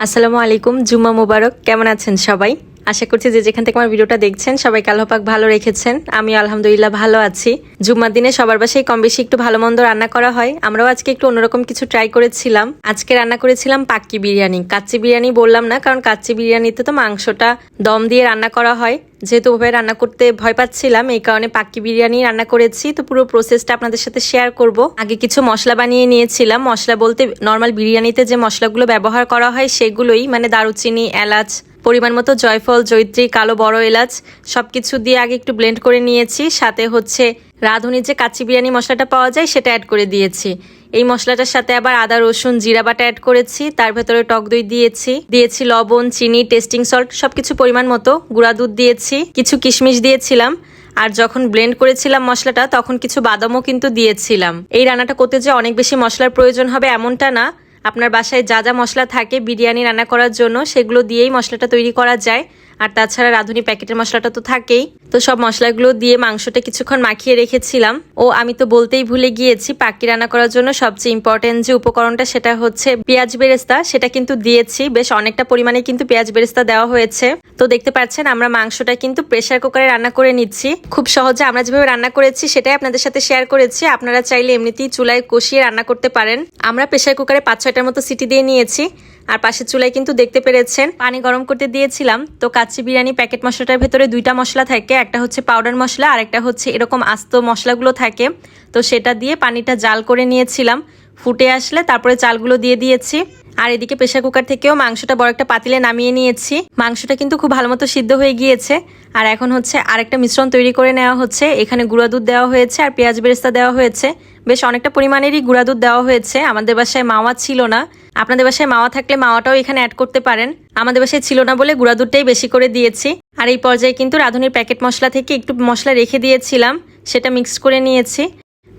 আসসালামু আলাইকুম, জুম্মা মুবারক। কেমন আছেন সবাই? আশা করছি যে যেখান থেকে আমার ভিডিওটা দেখছেন সবাই আল্লাহ পাক ভালো রেখেছেন। আমি আলহামদুলিল্লাহ ভালো আছি। জুম্মার দিনে সবার বাসায় কম বেশি একটু ভালো মন্দ রান্না করা হয়। আমরাও আজকে একটু অন্যরকম কিছু ট্রাই করেছিলাম। আজকে রান্না করেছিলাম পাক্কি বিরিয়ানি। কাচ্চি বিরিয়ানি বললাম না, কারণ কাচ্চি বিরিয়ানিতে তো মাংসটা দম দিয়ে রান্না করা হয়। যেহেতু ওভাবে রান্না করতে ভয় পাচ্ছিলাম, এই কারণে পাক্কি বিরিয়ানি রান্না করেছি। তো পুরো প্রসেসটা আপনাদের সাথে শেয়ার করব। আগে কিছু মশলা বানিয়ে নিয়েছিলাম। মশলা বলতে নর্মাল বিরিয়ানিতে যে মশলাগুলো ব্যবহার করা হয় সেগুলোই, মানে দারুচিনি, এলাচ, পরিমাণ মতো জয়ফল, জয়িত্রী, কালো বড় এলাচ সবকিছু দিয়ে আগে একটু ব্লেন্ড করে নিয়েছি। সাথে হচ্ছে রাঁধুনির যে কাচ্চি বিরিয়ানি মশলাটা পাওয়া যায় সেটা অ্যাড করে দিয়েছি। এই মশলাটার সাথে আবার আদা, রসুন, জিরা বাটা অ্যাড করেছি। তার ভেতরে টক দই দিয়েছি লবণ, চিনি, টেস্টিং সল্ট সবকিছু পরিমাণ মতো, গুঁড়া দুধ দিয়েছি, কিছু কিশমিশ দিয়েছিলাম। আর যখন ব্লেন্ড করেছিলাম মশলাটা তখন কিছু বাদামও কিন্তু দিয়েছিলাম। এই রান্নাটা করতে যে অনেক বেশি মশলার প্রয়োজন হবে এমনটা না। আপনার বাসায় যা যা মশলা থাকে বিরিয়ানি রান্না করার জন্য সেগুলো দিয়েই মশলাটা তৈরি করা যায়। আর তাছাড়া রাঁধুনি প্যাকেটের মশলাটা তো থাকেই। তো সব মশলাগুলো দিয়ে মাংসটা কিছুক্ষণ মাখিয়ে রেখেছিলাম। ও আমি তো বলতেই ভুলে গিয়েছি, পাক্কি রান্না করার জন্য সবচেয়ে ইম্পর্টেন্ট যে উপকরণটা সেটা হচ্ছে পেঁয়াজ বেরেস্তা। সেটা কিন্তু দিয়েছি, বেশ অনেকটা পরিমাণে কিন্তু পেঁয়াজ বেরেস্তা দেওয়া হয়েছে। তো দেখতে পাচ্ছেন আমরা মাংসটা কিন্তু প্রেসার কুকারে রান্না করে নিচ্ছি। খুব সহজে আমরা যেভাবে রান্না করেছি সেটাই আপনাদের সাথে শেয়ার করেছি। আপনারা চাইলে এমনিতেই চুলায় কষিয়ে রান্না করতে পারেন। আমরা প্রেসার কুকারে 5-6টার মতো সিটি দিয়ে নিয়েছি। আর পাশের চুলায় কিন্তু দেখতে পেরেছেন পানি গরম করতে দিয়েছিলাম। তো কাচ্চি বিরিয়ানি প্যাকেট মশলাটার ভেতরে 2টা মশলা থাকে, একটা হচ্ছে পাউডার মশলা আর একটা হচ্ছে এরকম আস্ত মশলাগুলো থাকে। তো সেটা দিয়ে পানিটা জাল করে নিয়েছিলাম। ফুটে আসলে তারপরে চালগুলো দিয়ে দিয়েছি। আর এদিকে প্রেসার কুকার থেকেও মাংসটা বড় একটা পাতিলে নামিয়ে নিয়েছি। মাংসটা কিন্তু খুব ভালো মতো সিদ্ধ হয়ে গিয়েছে। আর এখন হচ্ছে আরেকটা মিশ্রণ তৈরি করে নেওয়া হচ্ছে। এখানে গুঁড়া দুধ দেওয়া হয়েছে আর পেঁয়াজ বেরেস্তা দেওয়া হয়েছে। বেশ অনেকটা পরিমাণেরই গুঁড়া দুধ দেওয়া হয়েছে। আমাদের বাসায় মাওয়া ছিল না, আপনাদের বাসায় মাওয়া থাকলে মাওয়াটাও এখানে অ্যাড করতে পারেন। আমাদের বাসায় ছিল না বলে গুঁড়া দুধটাই বেশি করে দিয়েছি। আর এই পর্যায়ে কিন্তু রাঁধুনির প্যাকেট মশলা থেকে একটু মশলা রেখে দিয়েছিলাম, সেটা মিক্স করে নিয়েছি।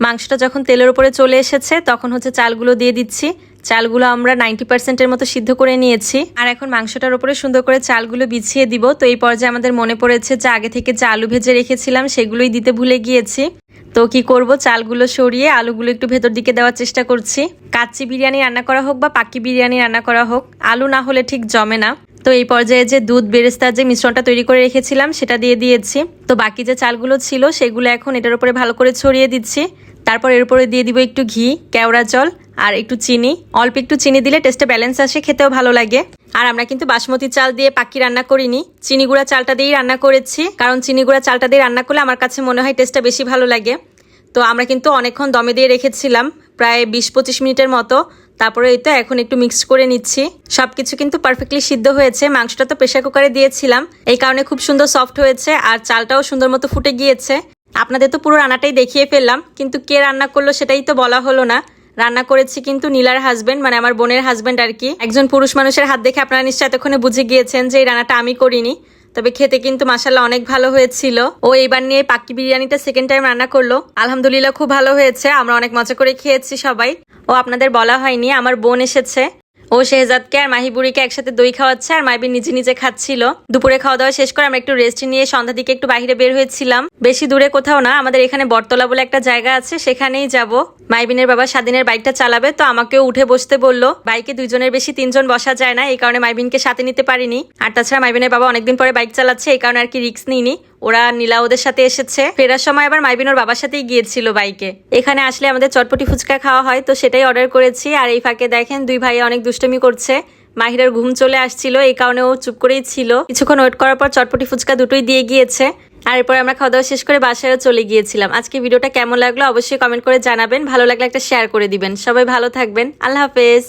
মাংসটা যখন তেলের উপরে চলে এসেছে তখন হচ্ছে চালগুলো দিয়ে দিচ্ছি। চালগুলো আমরা 90%-এর মতো সিদ্ধ করে নিয়েছি। আর এখন মাংসটার উপরে সুন্দর করে চালগুলো বিছিয়ে দিব। তো এই পর্যায়ে আমাদের মনে পড়েছে যে আগে থেকে যে আলু ভেজে রেখেছিলাম সেগুলোই দিতে ভুলে গিয়েছি। তো কি করব, চালগুলো সরিয়ে আলুগুলো একটু ভেতর দিকে দেওয়ার চেষ্টা করছি। কাচ্চি বিরিয়ানি রান্না করা হোক বা পাক্কি বিরিয়ানি রান্না করা হোক, আলু না হলে ঠিক জমে না। তো এই পর্যায়ে যে দুধ বেরেস্তার যে মিশ্রণটা তৈরি করে রেখেছিলাম সেটা দিয়ে দিয়েছি। তো বাকি যে চালগুলো ছিল সেগুলো এখন এটার উপরে ভালো করে ছড়িয়ে দিচ্ছি। তারপর এর উপরে দিয়ে দিব একটু ঘি, কেওড়া জল আর একটু চিনি। অল্প একটু চিনি দিলে টেস্টে ব্যালেন্স আসে, খেতেও ভালো লাগে। আর আমরা কিন্তু বাসমতি চাল দিয়ে পাক্কি রান্না করিনি, চিনি গুঁড়া চালটা দিয়েই রান্না করেছি। কারণ চিনি গুঁড়া চালটা দিয়ে রান্না করলে আমার কাছে মনে হয় টেস্টটা বেশি ভালো লাগে। তো আমরা কিন্তু অনেকক্ষণ দমে দিয়ে রেখেছিলাম, প্রায় 20-25 মিনিটের মতো। তারপরে এই তো এখন একটু মিক্স করে নিচ্ছি। সবকিছু কিন্তু পারফেক্টলি সিদ্ধ হয়েছে। মাংসটা তো প্রেসার কুকারে দিয়েছিলাম, এই কারণে খুব সুন্দর সফট হয়েছে আর চালটাও সুন্দর মতো ফুটে গিয়েছে। আপনাদের তো পুরো রান্নাটাই দেখিয়ে ফেললাম, কিন্তু কে রান্না করলো সেটাই তো বলা হলো না। রান্না করেছি কিন্তু নীলার হাজবেন্ড, মানে আমার বোনের হাজবেন্ড আর কি। একজন পুরুষ মানুষের হাত দেখে আপনারা নিশ্চয় এতক্ষণে বুঝে গিয়েছেন যে এই রান্নাটা আমি করিনি। তবে খেতে কিন্তু মাশাআল্লাহ অনেক ভালো হয়েছিল। ও এইবার নিয়ে পাক্কি বিরিয়ানিটা সেকেন্ড টাইম রান্না করলো। আলহামদুলিল্লাহ খুব ভালো হয়েছে, আমরা অনেক মজা করে খেয়েছি সবাই। ও আপনাদের বলা হয়নি, আমার বোন এসেছে। ও শেহজাদকে আর মাহিবুড়িকে একসাথে দই খাওয়াচ্ছে আর মাইবিন নিজে নিজে খাচ্ছিল। দুপুরে খাওয়া দাওয়া শেষ করে আমরা একটু রেস্ট নিয়ে সন্ধ্যা দিকে একটু বাইরে বের হয়েছিলাম। বেশি দূরে কোথাও না, আমাদের এখানে বটতলা বলে একটা জায়গা আছে, সেখানেই যাব। মাইবিনের বাবা স্বাধীনের বাইকটা চালাবে, তো আমাকেও উঠে বসতে বললো। বাইকে 2জনের বেশি 3জন বসা যায় না, এই কারণে মাইবিনকে সাথে নিতে পারিনি। আর তাছাড়া মাইবিনের বাবা অনেকদিন পরে বাইক চালাচ্ছে, এই কারণে আর কি রিস্ক নিইনি। ওরা নীলা ওদের সাথে এসেছে। ফেরার সময় আবার মাইবিন ওর বাবার সাথেই গিয়েছিল বাইকে। এখানে আসলে আমাদের চটপটি ফুচকা খাওয়া হয়, তো সেটাই অর্ডার করেছি। আর এই ফাঁকে দেখেন দুই ভাই অনেক দুষ্টুমি করছে। মাহিরার ঘুম চলে আসছিল, এই কারণে ও চুপ করেই ছিল। কিছুক্ষণ ওয়েট করার পর চটপটি ফুচকা দুটোই দিয়ে গিয়েছে। আর এরপর আমরা খাওয়া দাওয়া শেষ করে বাসায়ও চলে গিয়েছিলাম। আজকে ভিডিওটা কেমন লাগলো অবশ্যই কমেন্ট করে জানাবেন। ভালো লাগলে একটা শেয়ার করে দিবেন। সবাই ভালো থাকবেন, আল্লাহ হাফেজ।